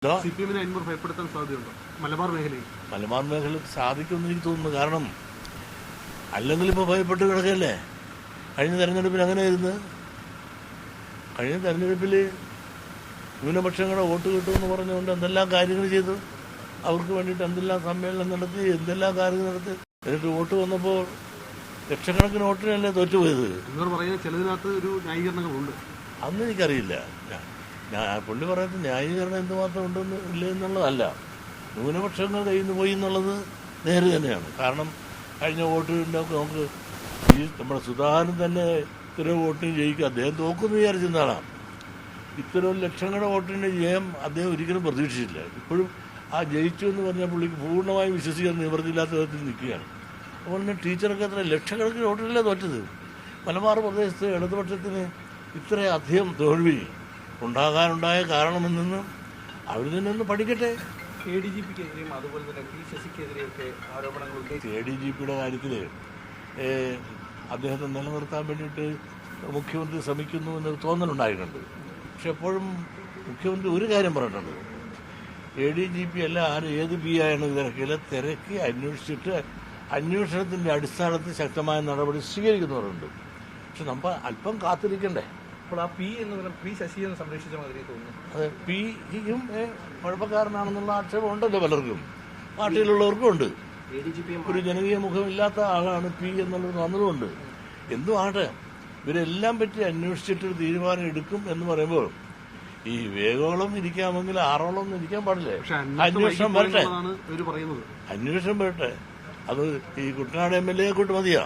ഭയപ്പെടുത്താൻ സാധ്യതയുണ്ടോ മലബാർ മേഖലയിൽ? മലബാർ മേഖലയിൽ സാധിക്കുമെന്ന് എനിക്ക് തോന്നുന്നു. കാരണം അല്ലെങ്കിൽ ഇപ്പോൾ ഭയപ്പെട്ട് കിടക്കല്ലേ. കഴിഞ്ഞ തെരഞ്ഞെടുപ്പിൽ അങ്ങനെ ആയിരുന്നു. കഴിഞ്ഞ തെരഞ്ഞെടുപ്പിൽ ന്യൂനപക്ഷങ്ങളുടെ വോട്ട് കിട്ടുമെന്ന് പറഞ്ഞുകൊണ്ട് എന്തെല്ലാം കാര്യങ്ങൾ ചെയ്തു. അവർക്ക് വേണ്ടിയിട്ട് എന്തെല്ലാം സമ്മേളനം നടത്തി, എന്തെല്ലാം കാര്യങ്ങൾ നടത്തി. എന്നിട്ട് വോട്ട് വന്നപ്പോൾ ലക്ഷക്കണക്കിന് വോട്ടിനല്ലേ തോറ്റുപോയത്. ചിലതിനകത്ത് ഒരു ന്യായീകരണങ്ങളുണ്ട്. അന്ന് എനിക്കറിയില്ല. പുള്ളി പറയുന്നത് ന്യായീകരണം എന്തുമാത്രം ഉണ്ടെന്ന് ഇല്ല എന്നുള്ളതല്ല. ന്യൂനപക്ഷങ്ങൾ കയ്യിൽ നിന്ന് പോയി എന്നുള്ളത് നേര് തന്നെയാണ്. കാരണം കഴിഞ്ഞ വോട്ടിൻ്റെ നമുക്ക് ഈ നമ്മുടെ സുധാകരൻ തന്നെ ഇത്തരം വോട്ടിന് ജയിക്കും. അദ്ദേഹം തോക്കുമെന്ന് വിചാരിച്ചിരുന്ന ആളാണ്. ഇത്തരം ലക്ഷങ്ങളുടെ വോട്ടിൻ്റെ ജയം അദ്ദേഹം ഒരിക്കലും പ്രതീക്ഷിച്ചില്ല. ഇപ്പോഴും ആ ജയിച്ചു എന്ന് പറഞ്ഞാൽ പുള്ളിക്ക് പൂർണ്ണമായും വിശ്വസിക്കാൻ നിവൃത്തിയില്ലാത്ത വിധത്തിൽ നിൽക്കുകയാണ്. അതുപോലെ തന്നെ ടീച്ചറൊക്കെ എത്ര ലക്ഷക്കണക്കിന് വോട്ടിലല്ലേ തോറ്റത്. മലബാർ പ്രദേശത്ത് ഇടതുപക്ഷത്തിന് ഇത്രയധികം തോൽവി ഉണ്ടാകാനുണ്ടായ കാരണമെന്ന് അവർ തന്നെ ഒന്ന് പഠിക്കട്ടെ. ADGPക്കെതിരെയും അതുപോലെ തന്നെ ശശിക്കെതിരെയൊക്കെ ആരോപണങ്ങളുണ്ട്. ADGPയുടെ കാര്യത്തിൽ അദ്ദേഹത്തെ നിലനിർത്താൻ വേണ്ടിയിട്ട് മുഖ്യമന്ത്രി ശ്രമിക്കുന്നു എന്നൊരു തോന്നലുണ്ടായിട്ടുണ്ട്. പക്ഷെ എപ്പോഴും മുഖ്യമന്ത്രി ഒരു കാര്യം പറഞ്ഞിട്ടുണ്ട്. ADGP അല്ല ഏത് PI ആണ് തിരക്കില്ല, തിരക്കി അന്വേഷിച്ചിട്ട് അന്വേഷണത്തിൻ്റെ അടിസ്ഥാനത്തിൽ ശക്തമായ നടപടി സ്വീകരിക്കുന്നവരുണ്ട്. പക്ഷെ നമ്മൾ അല്പം കാത്തിരിക്കണ്ടേ. അപ്പോൾ ആ P എന്ന് പറഞ്ഞാൽ P ശശി എന്ന് സംരക്ഷിച്ച മാതിരി തോന്നുന്നു. അതെ, പിയും കുഴപ്പക്കാരനാണെന്നുള്ള ആക്ഷേപം ഉണ്ടല്ലോ പലർക്കും, പാർട്ടിയിലുള്ളവർക്കും ഉണ്ട്. ഒരു ജനകീയ മുഖമില്ലാത്ത ആളാണ് P എന്നുള്ളത് വന്നതുകൊണ്ട് എന്തും ആട്ടെ, ഇവരെല്ലാം പറ്റി അന്വേഷിച്ചിട്ട് തീരുമാനം എടുക്കും എന്ന് പറയുമ്പോൾ ഈ വേഗോളം ഇരിക്കാമെങ്കിൽ ആറോളം ഒന്നും ഇരിക്കാൻ പാടില്ലേ. അന്വേഷണം വരട്ടെ, അന്വേഷണം വരട്ടെ. അത് ഈ കുട്ടനാട് MLA കൊണ്ട് മതിയാ?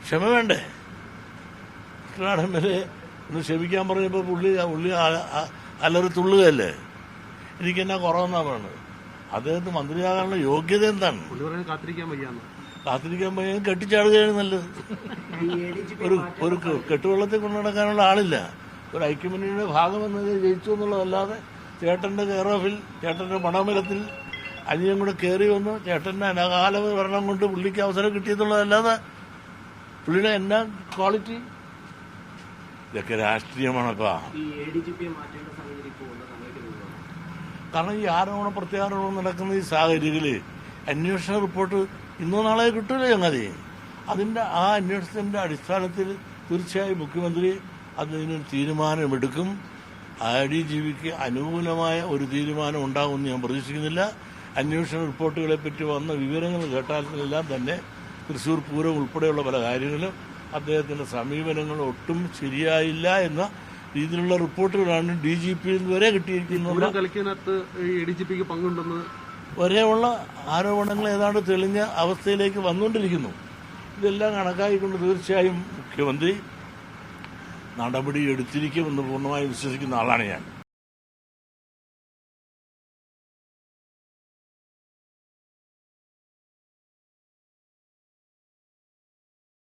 ക്ഷമ വേണ്ടേ? കുട്ടനാട് MLA ഒന്ന് ക്ഷമിക്കാൻ പറഞ്ഞപ്പോൾ പുള്ളി അലറി തുള്ളുകയല്ലേ. എനിക്കെന്നാ കുറവെന്നാ പറയുന്നത്. അദ്ദേഹത്തിന് മന്ത്രിയാകാനുള്ള യോഗ്യത എന്താണ്? കാത്തിരിക്കാൻ വയ്യ, കെട്ടിച്ചാടുകയാണ് നല്ലത്. ഒരു കെട്ടുവെള്ളത്തിൽ കൊണ്ടു നടക്കാനുള്ള ആളില്ല. ഒരു ഐക്യമുന്നണിയുടെ ഭാഗമെന്നത് ജയിച്ചു എന്നുള്ളതല്ലാതെ ചേട്ടന്റെ കെയർ ഓഫിൽ, ചേട്ടന്റെ പണബലത്തിൽ അനിയൻ കൂടെ കയറി വന്നു, ചേട്ടന്റെ അനകാല ഭരണം കൊണ്ട് പുള്ളിക്ക് അവസരം കിട്ടിയെന്നുള്ളതല്ലാതെ പുള്ളിയുടെ എന്നാ ക്വാളിറ്റി? ഇതൊക്കെ രാഷ്ട്രീയമാണപ്പാ. കാരണം ഈ ആരോപണ പ്രത്യാരോപണം നടക്കുന്ന ഈ സാഹചര്യത്തില് അന്വേഷണ റിപ്പോർട്ട് ഇന്നോ നാളെ കിട്ടൂലേ ചങ്ങാതി. ആ അന്വേഷണത്തിന്റെ അടിസ്ഥാനത്തിൽ തീർച്ചയായും മുഖ്യമന്ത്രി അതിനൊരു തീരുമാനമെടുക്കും. ADGPക്ക് അനുകൂലമായ ഒരു തീരുമാനം ഉണ്ടാകുമെന്ന് ഞാൻ പ്രതീക്ഷിക്കുന്നില്ല. അന്വേഷണ റിപ്പോർട്ടുകളെ പറ്റി വന്ന വിവരങ്ങൾ കേട്ടാലെല്ലാം തന്നെ തൃശൂർ പൂരം ഉൾപ്പെടെയുള്ള പല കാര്യങ്ങളും അദ്ദേഹത്തിന്റെ സമീപനങ്ങൾ ഒട്ടും ശരിയായില്ല എന്ന രീതിയിലുള്ള റിപ്പോർട്ടുകളാണ് DGP വരെ കിട്ടിയിരിക്കുന്നത്. വരെയുള്ള ആരോപണങ്ങൾ ഏതാണ്ട് തെളിഞ്ഞ അവസ്ഥയിലേക്ക് വന്നുകൊണ്ടിരിക്കുന്നു. ഇതെല്ലാം കണക്കാക്കിക്കൊണ്ട് തീർച്ചയായും മുഖ്യമന്ത്രി നടപടി എടുത്തിരിക്കുമെന്ന് പൂർണ്ണമായി വിശ്വസിക്കുന്ന ആളാണ് ഞാൻ.